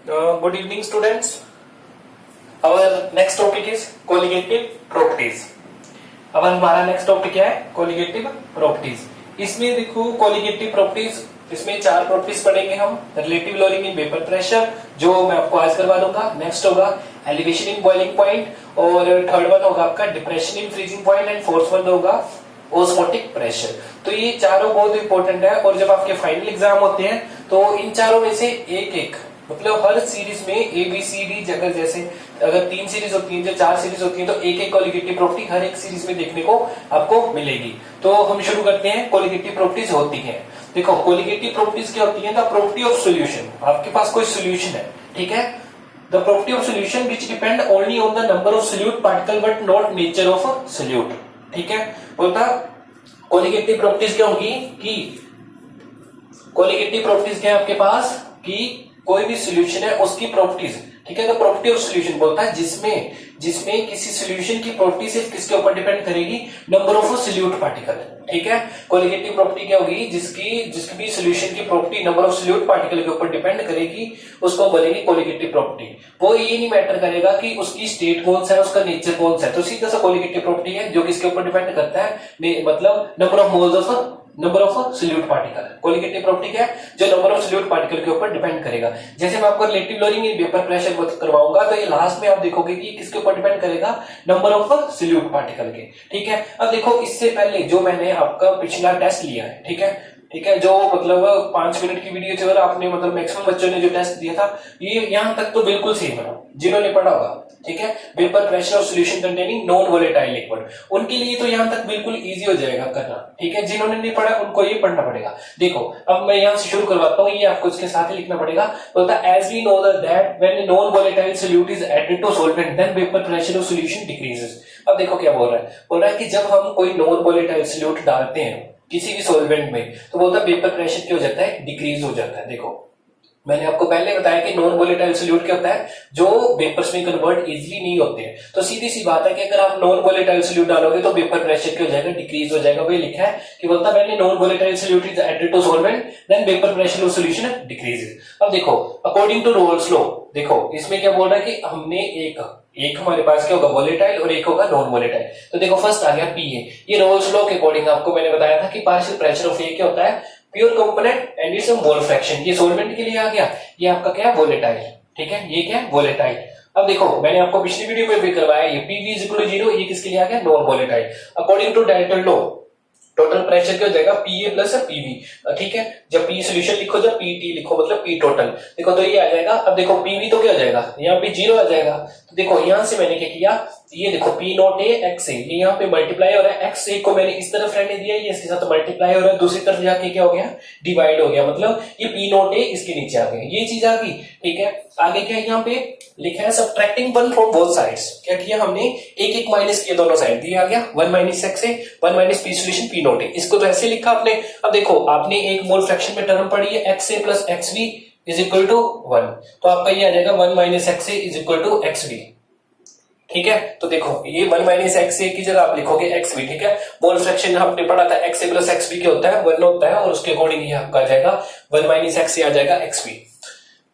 Good evening, students. Our next topic is colligative properties. अब हमारा next topic क्या है? Colligative properties. इसमें देखो कोलिगेटिव प्रॉपर्टीज, इसमें चार प्रॉपर्टीज पढ़ेंगे हम। Relative lowering in vapour pressure, जो मैं आपको आज करवा दूंगा। नेक्स्ट होगा एलिवेशन इन बॉइलिंग पॉइंट, और थर्ड वन होगा आपका depression in freezing point, and fourth one होगा ऑस्मोटिक प्रेशर। तो ये चारों बहुत इंपॉर्टेंट है, और जब आपके फाइनल एग्जाम होते हैं तो इन चारों में से एक एक, मतलब हर सीरीज में ए बी सी डी जगह, जैसे अगर 3 सीरीज होती है, जो 4 सीरीज होती है, तो एक एक कोलिगेटिव प्रॉपर्टी हर एक सीरीज में देखने को आपको मिलेगी। तो हम शुरू करते हैं। कोलिगेटिव प्रॉपर्टीज होती है, देखो कोलिगेटिव प्रॉपर्टीज क्या होती है? The property of solution. आपके पास कोई सॉल्यूशन है, ठीक है। The property of solution which depend only on the number of solute particle but not nature of solute, ठीक है। बोलता कोलिगेटिव प्रॉपर्टीज क्या होगी कि कोलिगेटिव प्रॉपर्टीज क्या है आपके पास कि कोई भी सॉल्यूशन है उसकी प्रॉपर्टीज, ठीक है। तो प्रॉपर्टी ऑफ सॉल्यूशन बोलता है जिसमें किसी सॉल्यूशन की प्रॉपर्टी सिर्फ किसके ऊपर डिपेंड करेगी? नंबर ऑफ सोल्यूट पार्टिकल, ठीक है। कोलिगेटिव प्रॉपर्टी क्या होगी? जिसकी भी सॉल्यूशन की property number of solute particle के ऊपर डिपेंड करेगी, उसको बोलेंगे कोलिगेटिव प्रॉपर्टी। वो ये नहीं मैटर करेगा कि उसकी स्टेट कौन सा है, उसका नेचर कौन सा है। तो सीधा सा कोलिगेटिव प्रॉपर्टी है जो किसके ऊपर डिपेंड करता है, मतलब number of moles of number of solute particle. Colligative property क्या है? जो नंबर ऑफ सोल्यूट पार्टिकल के ऊपर डिपेंड करेगा। जैसे मैं आपको relative lowering in vapour pressure करवाऊंगा, तो ये लास्ट में आप देखोगे कि किसके ऊपर डिपेंड करेगा? नंबर ऑफ सोल्यूट पार्टिकल के, ठीक है। अब देखो इससे पहले जो मैंने आपका पिछला टेस्ट लिया है, ठीक है, जो मतलब 5 मिनट की वीडियो थी, और आपने मतलब मैक्सिमम बच्चों ने जो टेस्ट दिया था, ये यहां तक तो बिल्कुल सेम है जिन्होंने पढ़ा होगा, ठीक है। वेपर प्रेशर और solution containing non volatile liquid, उनके लिए तो यहां तक बिल्कुल इजी हो जाएगा करना, ठीक है। जिन्होंने नहीं पढ़ा उनको ये पढ़ना पड़ेगा। देखो अब मैं यहां से शुरू करवाता हूं, ये आपको इसके साथ ही लिखना पड़ेगा। बोलता है as we know that when non volatile solute is added to solvent then vapour pressure of solution decreases. अब देखो क्या बोल रहा है कि जब हम कोई नॉन वोलेटाइल सोल्यूट डालते हैं किसी भी सॉल्वेंट में, तो बोलता है वेपर प्रेशर क्या हो जाता है? डिक्रीज हो जाता है। देखो मैंने आपको पहले बताया कि नॉन वोलेटाइल सोल्यूट क्या होता है? जो वेपर्स में कन्वर्ट इजीली नहीं होते हैं। तो सीधी सी बात है कि अगर आप नॉन वोलेटाइल सोल्यूट डालोगे तो वेपर प्रेशर क्या हो जाएगा? डिक्रीज हो जाएगा। वही लिखा है कि बोलता है when non volatile solute is added to solvent then vapour pressure of solution decreases. अब देखो अकॉर्डिंग टू रोल्स लॉ, देखो इसमें क्या बोल रहा है कि हमने एक हमारे पास क्या होगा? वोलेटाइल, और एक होगा नॉन वोलेटाइल। तो देखो फर्स्ट आ गया पीए। ये रोल्स लॉ के अकॉर्डिंग आपको मैंने बताया था कि पार्शियल प्रेशर ऑफ ए क्या होता है? Pure component and it's mole fraction. ये सॉल्वेंट के लिए आ गया, ये आपका क्या है? वोलेटाइल, ठीक है। ये क्या है? वोलेटाइल। अब देखो मैंने आपको पिछली वीडियो में भी करवाया, ये पीवी इज इक्वल टू 0, ये किसके लिए आ गया? Non volatile. According to Dalton law total pressure क्या हो जाएगा? पीए प्लस पीवी, ठीक है। जब पी सोल्यूशन लिखो, जब पीटी लिखो, मतलब पी टोटल, देखो तो ये आ जाएगा। अब देखो पीवी तो क्या हो जाएगा? यहाँ पे 0 आ जाएगा। तो देखो यहां से मैंने क्या किया, ये देखो पी नॉट ए एक्स ए, ये यहाँ पे मल्टीप्लाई हो रहा है। एक्स ए को मैंने इस तरफ रहने दिया, ये इसके साथ मल्टीप्लाई हो रहा है, दूसरी तरफ जाके क्या हो गया? डिवाइड हो गया, मतलब ये पी नॉट ए इसके नीचे आ गया, ये चीज आ गई, ठीक है। आगे क्या यहाँ पे लिखा है? Subtracting 1 from both sides. क्या किया हमने? एक एक माइनस किया दोनों साइड, दिया आ गया 1 minus X A 1 minus P solution P not a. इसको तो ऐसे लिखा आपने। अब देखो आपने एक मोल फ्रैक्शन में टर्म पढ़ी है X A plus X B is equal to 1, तो आपका ये आ जाएगा 1 minus X A is equal to X B, ठीक है। तो देखो ये 1 माइनस एक्स ए की जगह आप लिखोगे एक्स वी, ठीक है। मोल फ्रैक्शन हमने पढ़ा था X A plus X B क्या होता है? 1 होता है, और उसके अकॉर्डिंग ये आपका आ जाएगा 1 माइनस एक्स ए आ जाएगा एक्स वी।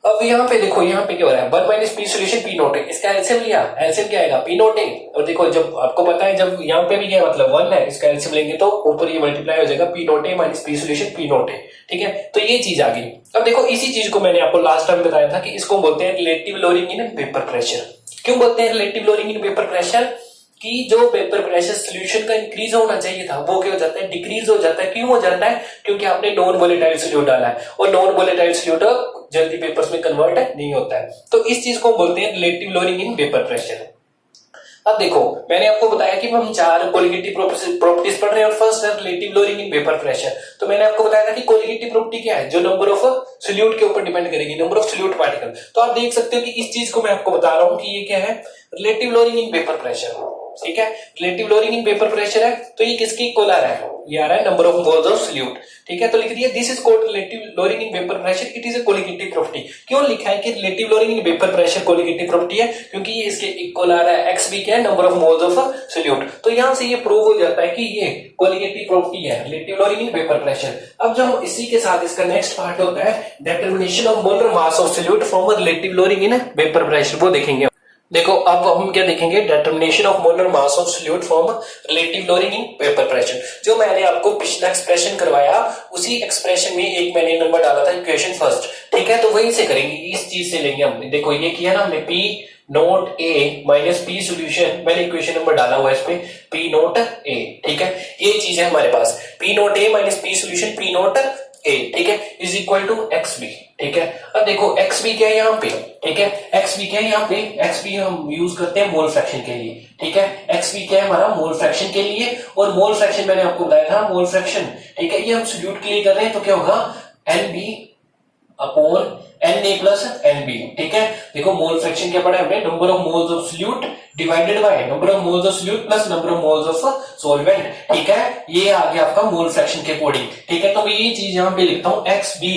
अब यहाँ पे देखो, यहाँ पे क्या हो रहा है? 1 minus P solution P not a, इसका एलसीएम लिया, एलसीएम क्या आएगा? P not a. और देखो जब आपको पता है जब यहाँ पे भी क्या मतलब 1 है, इसका एलसीएम लेंगे तो ऊपर ये मल्टीप्लाई हो जाएगा P not a minus P solution P not a, ठीक है। तो ये चीज आ गई। अब देखो इसी चीज को मैंने आपको लास्ट टाइम बताया था कि इसको बोलते हैं relative lowering in vapour pressure. क्यों बोलते हैं relative lowering in vapour pressure? कि जो वेपर प्रेशर सॉल्यूशन का इंक्रीज होना चाहिए था वो क्या हो जाता है? डिक्रीज हो जाता है। क्यों हो जाता है? क्योंकि आपने नॉन वोलेटाइल सोल्यूट डाला है, और नॉन वोलेटाइल सोल्यूट जल्दी वेपर्स में कन्वर्ट नहीं होता है। तो इस चीज को बोलते हैं relative lowering in vapour pressure. अब देखो मैंने आपको बताया कि हम 4 कोलिगेटिव प्रॉपर्टीज पढ़ रहे हैं, और फर्स्ट है relative lowering in vapour pressure. तो मैंने आपको बताया था कि कोलिगेटिव प्रॉपर्टी क्या है? जो नंबर ऑफ सोल्यूट के ऊपर डिपेंड करेगी, नंबर ऑफ सोल्यूट पार्टिकल। तो आप देख सकते हो कि इस चीज को मैं आपको बता रहा हूं कि ये क्या है? Relative lowering in vapour pressure. ठीक है। Relative lowering in vapour pressure है तो ये किसके इक्वल आ रहा है, ये आ रहा है number of moles of solute, ठीक है। तो लिख दिया this is called relative lowering in vapour pressure, it is a colligative property. क्यों लिखा है कि relative lowering in vapour pressure colligative property है, क्योंकि ये इसके इक्वल आ रहा है, एक्स भी क्या है, number of moles of solute. तो यहां से ये प्रूव हो जाता है कि ये कोलिगेटिव प्रॉपर्टी है, relative lowering in vapour pressure. अब जब इसी के साथ इसका नेक्स्ट पार्ट होता है determination of molar mass of solute from relative lowering in vapour pressure, वो देखेंगे। देखो अब हम क्या देखेंगे, determination of molar mass of solute from relative lowering in vapour pressure. जो मैंने आपको पिछला एक्सप्रेशन करवाया उसी एक्सप्रेशन में एक मैंने नंबर डाला था इक्वेशन फर्स्ट, ठीक है। तो वहीं से करेंगे, इस चीज से लेंगे हम। देखो ये किया ना हमने, P naught A minus P solution, मैंने इक्वेशन नंबर डाला हुआ है इसमें पी नोट ए, ठीक है। ये चीज है हमारे पास, P naught A minus P solution P naught A, ठीक है, is equal to X B, ठीक है। अब देखो एक्स बी क्या है यहाँ पे, ठीक है, एक्स बी क्या है यहाँ पे, एक्स बी हम यूज करते हैं मोल फ्रैक्शन के लिए, ठीक है। एक्स बी क्या है हमारा, मोल फ्रैक्शन के लिए, और मोल फ्रैक्शन मैंने आपको बताया था मोल फ्रैक्शन, ठीक है, ये हम सॉल्यूट के लिए कर रहे हैं तो क्या होगा, N B upon N A plus N B, ठीक है। देखो मोल फ्रैक्शन क्या पढ़ा है हमने, number of moles of solute divided by number of moles of solute plus number of moles of solvent, ठीक है। ये आ गया आपका मोल फ्रैक्शन के अकॉर्डिंग, ठीक है। तो मैं ये चीज यहां पे लिखता हूं, X B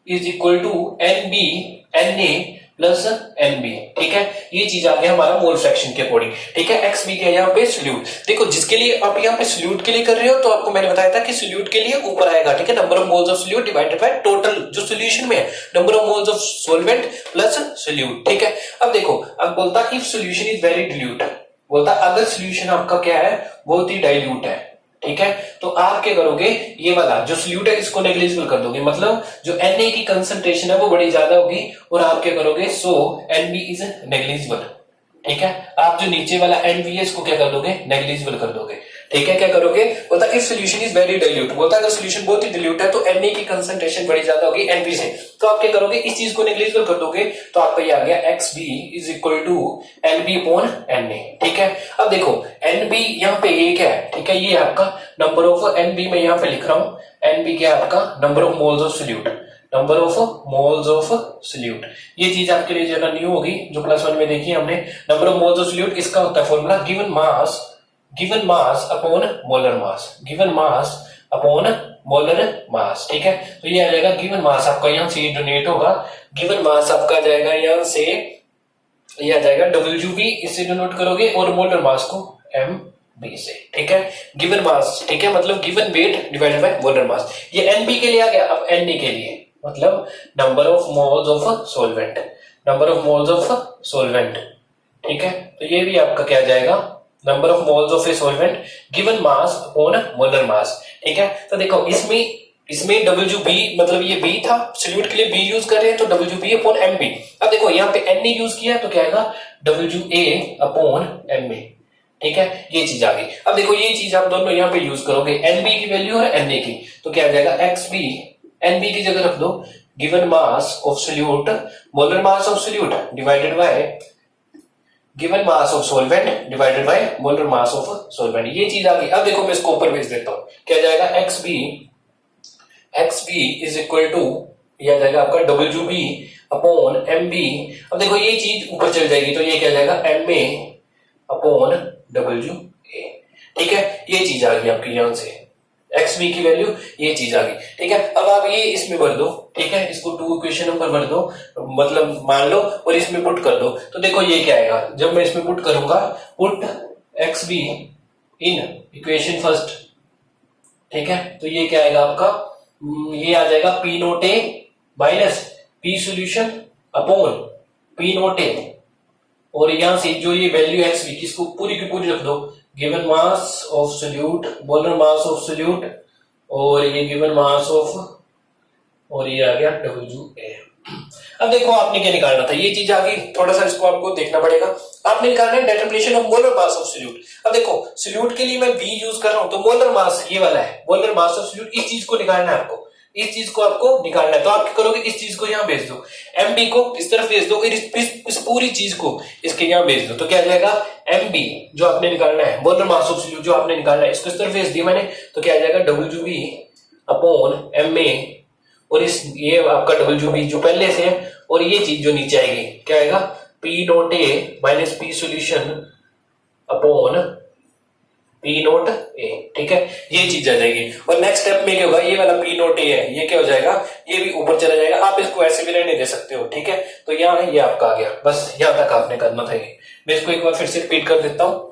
is equal to N B N A plus N B, ठीक है। ये चीज आ गया हमारा मोल फ्रैक्शन के अकॉर्डिंग, ठीक है। एक्स बी क्या है यहाँ पे, सॉल्यूट। देखो जिसके लिए आप यहाँ पे सॉल्यूट के लिए कर रहे हो तो आपको मैंने बताया था कि सॉल्यूट के लिए ऊपर आएगा, ठीक है, number of moles of solute divided by total जो सॉल्यूशन में है number of moles of solvent plus solute, ठीक है। अब देखो अब बोलता if solution is very dilute, बोलता अगर सॉल्यूशन आपका क्या है, बहुत ही डाइल्यूट है, ठीक है। तो आप क्या करोगे, ये वाला जो सॉल्यूट है इसको नेग्लिजिबल कर दोगे, मतलब जो Na की कंसंट्रेशन है वो बड़ी ज्यादा होगी, और आप क्या करोगे, सो Nb इज नेग्लिजिबल, ठीक है। आप जो नीचे वाला Nb है इसको क्या कर दोगे, नेग्लिजिबल कर दोगे, ठीक है। क्या करोगे, बोलता if solution is very dilute, बोलता अगर सॉल्यूशन बहुत ही डाइल्यूट है तो Na की कंसंट्रेशन बड़ी ज्यादा होगी Nb से, तो आप क्या करोगे, इस चीज को नेग्लिजिबल कर दोगे, तो आपका ये आ गया Xb is equal to Nb upon Na, ठीक है। अब देखो Nb यहाँ पे एक है, ठीक है, ये आपका नंबर ऑफ Nb मैं यहाँ पे लिख रहा हूँ, Nb क्या है आपका number of moles of solute, number of moles of solute. ये चीज आपके लिए जरा न्यू होगी जो प्लस वन में देखी हमने, number of moles of solute, इसका होता है formula given mass upon molar mass, given mass upon molar mass, ठीक है। तो ये आ जाएगा गिवन मास आपका यहाँ से डोनेट होगा, गिवन मास आपका आ जाएगा यहाँ से, ये आ जाएगा WB, इससे डोनेट करोगे, और मोलर मास को MB से, ठीक है। गिवन मास, ठीक है, मतलब given weight divided by molar mass. ये NB के लिए आ गया, अब Na के लिए मतलब number of moles of solvent, number of moles of solvent, ठीक है। तो ये भी आपका क्या आ जाएगा, number of moles of a solvent given mass upon molar mass, ठीक है। तो देखो इसमें WB मतलब ये B था, सॉल्यूट के लिए B यूज कर रहे हैं तो WB अपॉन MB। अब देखो यहाँ पे Na यूज किया तो क्या आएगा, WA अपॉन MA, ठीक है। ये चीज आ गई। अब देखो ये चीज आप दोनों यहाँ पे यूज करोगे, NB की वैल्यू और Na की, तो क्या आ जाएगा, XB NB की जगह रख दो, given mass of solute molar mass of solute divided bye given mass of solvent divided by molar mass of solvent, ये चीज आ गई। अब देखो मैं इसको ऊपर भेज देता हूं, क्या जाएगा, XB इज इक्वल टू, ये आ जाएगा आपका WB अपॉन MB। अब देखो ये चीज ऊपर चल जाएगी तो ये क्या जाएगा, MA अपॉन WA, ठीक है। ये चीज आ गई आपकी यहां से, XB की वैल्यू ये चीज आ गई, ठीक है। अब आप ये इसमें भर दो, ठीक है, इसको 2 इक्वेशन नंबर भर दो, मतलब मान लो, और इसमें पुट कर दो, तो देखो ये क्या आएगा, जब मैं इसमें पुट करूंगा, put XB in equation first, ठीक है, तो ये क्या आएगा आपका, ये आ जाएगा P naught A minus P solution upon P naught A, और यहां से जो ये वैल्यू XB किसको पूरी की पूरी रख दो, given mass of solute molar mass of solute, और ये गिवन मास ऑफ, और ये आ गया WA। अब देखो आपने क्या निकालना था, ये चीज आ गई, थोड़ा सा इसको आपको देखना पड़ेगा। आपने निकालना है determination of molar mass of solute. अब देखो सॉल्यूट के लिए मैं B यूज कर रहा हूं तो मोलर मास ये वाला है, मोलर मास ऑफ सॉल्यूट, इस चीज को निकालना है आपको, इस चीज को आपको निकालना है। तो आप क्या करोगे, इस चीज को यहाँ भेज दो, MB को इस तरफ भेज दो, इस पूरी चीज को इसके यहाँ भेज दो, तो क्या जाएगा, MB जो आपने निकालना है, मोलर मास ऑफ सॉल्यूट जो आपने निकालना है, इसको इस तरफ भेज दिया मैंने, तो क्या जाएगा, WB अपॉन MA, और इस ये आपका WB जो पहले से है, और ये चीज जो नीचे आएगी क्या आएगा, P naught A minus P solution upon P naught A, ठीक है, ये चीज आ जाएगी। और नेक्स्ट स्टेप में क्या होगा, ये वाला पी नोट ए है, ये क्या हो जाएगा, ये भी ऊपर चला जाएगा। आप इसको ऐसे भी रहने दे सकते हो, ठीक है। तो यहाँ है, ये आपका आ गया, बस यहाँ तक आपने करना था। ये मैं इसको एक बार फिर से रिपीट कर देता हूँ।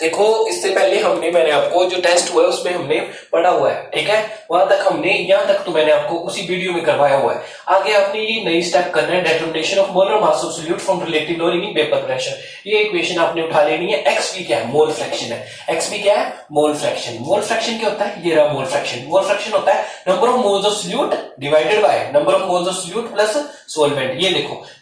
देखो इससे पहले मैंने आपको जो टेस्ट हुआ है उसमें हमने पढ़ा हुआ है, ठीक है, वहां तक हमने, यहाँ तक तो मैंने आपको उसी वीडियो में करवाया हुआ है। आगे आपने ये नई स्टेप करना है, determination of molar mass of solute from relative lowering in vapour pressure. ये इक्वेशन आपने उठा लेनी है। एक्स भी क्या है, मोल फ्रैक्शन है। एक्स भी क्या है, मोल फ्रैक्शन। मोल फ्रैक्शन क्या होता है, ये रहा मोल फ्रैक्शन। मोल फ्रैक्शन होता है number of moles of solute divided by number of moles of solute plus solvent. ये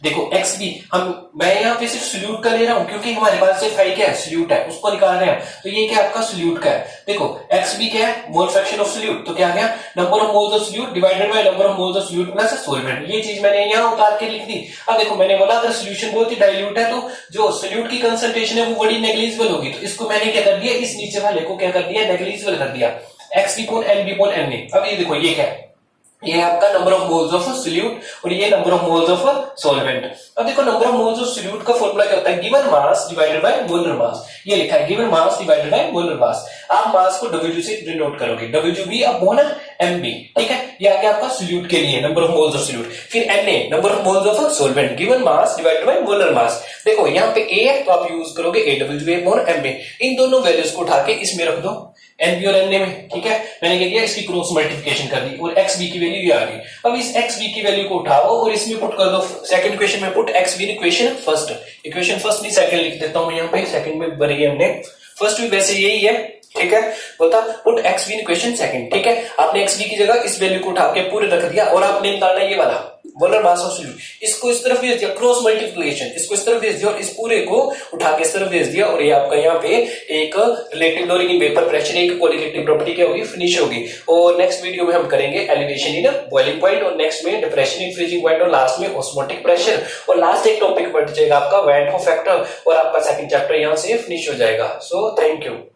देखो एक्स भी मैं यहाँ पे सिर्फ सॉल्यूट का ले रहा हूँ क्योंकि हमारे पास सिर्फ क्या है, सॉल्यूट है, उसको निकाल रहे हैं। तो ये क्या आपका सॉल्यूट का है। देखो एक्स भी क्या है, मोल फ्रैक्शन ऑफ सॉल्यूट। तो क्या आ गया, number of moles of solute divided by number of moles of solute plus solvent. ये चीज मैंने यहाँ उतार के लिख दी। अब देखो मैंने बोला अगर सॉल्यूशन बहुत ही डाइल्यूट है तो जो सॉल्यूट की कंसंट्रेशन है वो बड़ी नेग्लिजिबल होगी। तो इसको मैंने क्या कर दिया, इस नीचे वाले को क्या कर दिया, नेग्लिजिबल कर दिया। X B upon N B upon N A. अब ये देखो ये क्या है, ये आपका number of moles of solute और ये number of moles of solvent. अब देखो number of moles of solute का फॉर्मूला क्या होता है, given mass divided by molar mass. ये लिखा है given mass divided by molar mass. आप मास को डब्ल्यू से डिनोट करोगे, डब्ल्यू अपॉन एम बी, ठीक है। ये आ गया आपका सॉल्यूट के लिए number of moles of solute. फिर N A number of moles of solvent, given mass divided by molar mass. देखो यहाँ पे ए है तो आप यूज करोगे A W upon M A. इन दोनों वैल्यूज को उठा के इसमें रख दो एन बी और एन ए में, ठीक है। मैंने क्या किया, इसकी क्रॉस मल्टीप्लिकेशन कर दी और एक्स बी की वैल्यू ये आ गई। अब इस एक्स बी की वैल्यू को उठाओ और इसमें पुट कर दो। सेकंड इक्वेशन में put X B equation first, equation first नहीं सेकंड लिख देता हूं मैं यहाँ पे, सेकंड में भरी है हमने, फर्स्ट भी वैसे यही है, ठीक है। बोलता put X B equation second, ठीक है। आपने एक्स बी की जगह इस वैल्यू को उठा के पूरे रख दिया और आपने निकालना ये वाला मोलर मास ऑफ सॉल्यूट। इसको इस तरफ भेज दिया, क्रॉस मल्टीप्लिकेशन, इसको इस तरफ भेज दिया और इस पूरे को उठा के इस तरफ भेज दिया। और ये आपका यहाँ पे एक relative lowering in vapour pressure, एक कोलिगेटिव प्रॉपर्टी क्या होगी, फिनिश होगी। और नेक्स्ट वीडियो में हम करेंगे एलिवेशन इन बॉइलिंग पॉइंट, और नेक्स्ट में डिप्रेशन इन फ्रीजिंग पॉइंट, और लास्ट में ऑस्मोटिक प्रेशर। और लास्ट एक टॉपिक बढ़ जाएगा आपका वैन हॉफ फैक्टर, और आपका सेकंड चैप्टर यहाँ से फिनिश हो जाएगा। So thank you.